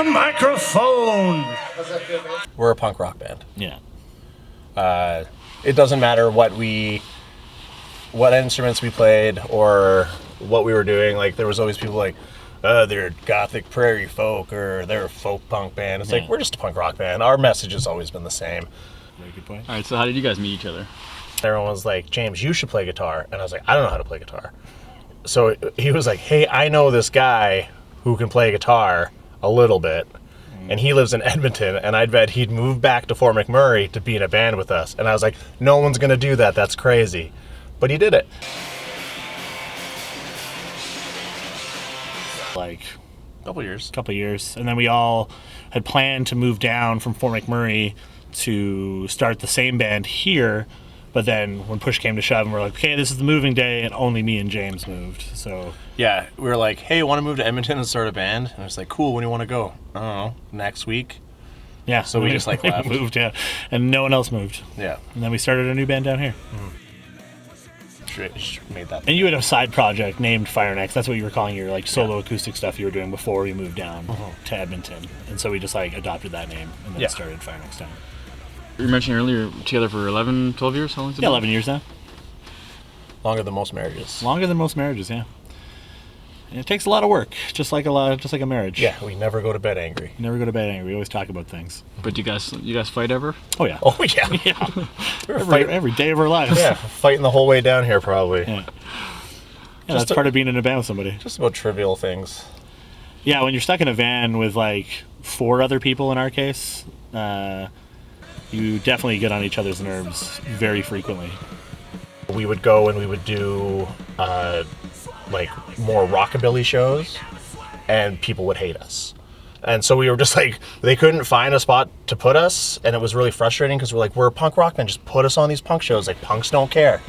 the microphone. We're a punk rock band. Yeah. It doesn't matter what instruments we played or what we were doing. Like, there was always people like, they're gothic prairie folk or they're a folk punk band. It's like, we're just a punk rock band. Our message has always been the same. Very good point. All right, so how did you guys meet each other? Everyone was like, James, you should play guitar. And I was like, I don't know how to play guitar. So he was like, hey, I know this guy who can play guitar a little bit. And he lives in Edmonton, and I'd bet he'd move back to Fort McMurray to be in a band with us. And I was like, no one's going to do that. That's crazy. But he did it. Like A couple years. And then we all had planned to move down from Fort McMurray to start the same band here. But then when push came to shove, and we're like, okay, this is the moving day, and only me and James moved. So yeah, we were like, hey, want to move to Edmonton and start a band? And I was like, cool, when do you want to go? I don't know, next week? Yeah. So we just like left. Moved, yeah. And no one else moved. Yeah. And then we started a new band down here. Made that. And you had a side project named Firenext. That's what you were calling your like solo acoustic stuff you were doing before we moved down to Edmonton. And so we just like adopted that name and then started Firenext Town. You were mentioning earlier, together for 11, 12 years? How long has it been? 11 years now. Longer than most marriages. Longer than most marriages, yeah. And it takes a lot of work, just like a marriage. Yeah, we never go to bed angry. Never go to bed angry. We always talk about things. But you guys fight ever? Oh yeah. Oh yeah. Yeah. Every day of our lives. Yeah, fighting the whole way down here probably. Yeah. Yeah, that's part of being in a band with somebody. Just about trivial things. Yeah, when you're stuck in a van with like 4 other people in our case, you definitely get on each other's nerves very frequently. We would go and we would do like more rockabilly shows, and people would hate us. And so we were just like, they couldn't find a spot to put us, and it was really frustrating because we're like, we're a punk rock band, just put us on these punk shows. Like, punks don't care.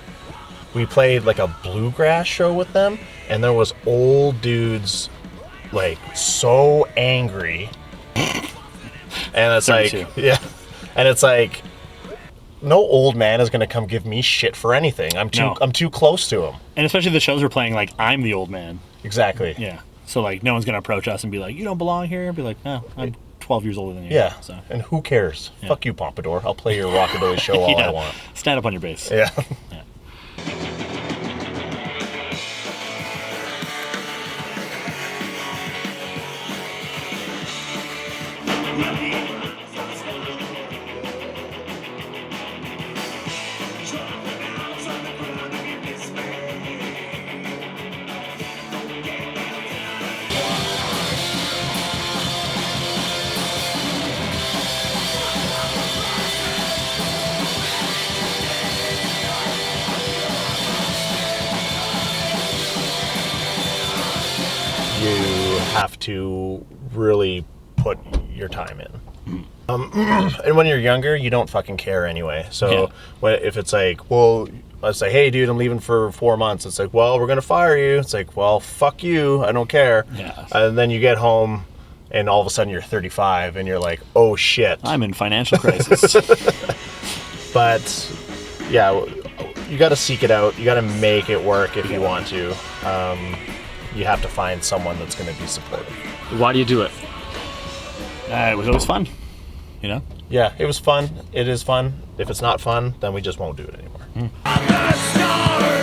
We played like a bluegrass show with them, and there was old dudes like so angry. And it's like, yeah. And it's like, no old man is going to come give me shit for anything. I'm too close to him. And especially the shows we're playing, like, I'm the old man. Exactly. Yeah. So, like, no one's going to approach us and be like, you don't belong here. And be like, no, I'm 12 years older than you. Yeah. So. And who cares? Yeah. Fuck you, Pompadour. I'll play your rockabilly show all I want. Stand up on your bass. Yeah. Yeah. You have to really put your time in. And when you're younger, you don't fucking care anyway. So if it's like, well, let's say, hey, dude, I'm leaving for 4 months. It's like, well, we're going to fire you. It's like, well, fuck you. I don't care. Yeah. And then you get home and all of a sudden you're 35 and you're like, oh, shit. I'm in financial crisis. But, yeah, you got to seek it out. You got to make it work if you want to. You have to find someone that's going to be supportive. Why do you do it? It was always fun, you know? Yeah, it was fun. It is fun. If it's not fun, then we just won't do it anymore. I'm gonna start